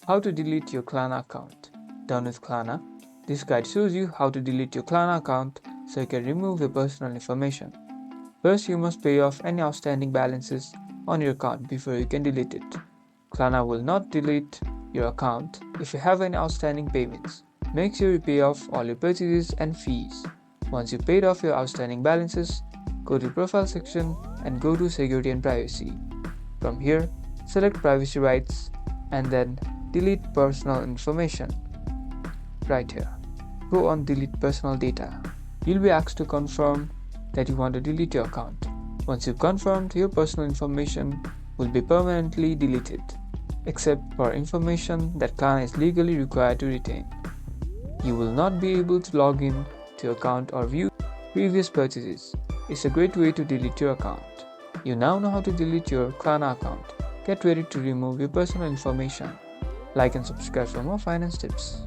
How to delete your Klarna account. Done with Klarna. This guide shows you how to delete your Klarna account so you can remove your personal information. First, you must pay off any outstanding balances on your account before you can delete it. Klarna will not delete your account if you have any outstanding payments. Make sure you pay off all your purchases and fees. Once you paid off your outstanding balances, go to Profile section and go to Security and Privacy. From here, select Privacy Rights and then Delete Personal Information. Right here. Go on Delete Personal Data. You'll be asked to confirm that you want to delete your account. Once you've confirmed, your personal information will be permanently deleted, except for information that Klarna is legally required to retain. You will not be able to log in to your account or view previous purchases. It's a great way to delete your account. You now know how to delete your Klarna account. Get ready to remove your personal information. Like and subscribe for more finance tips.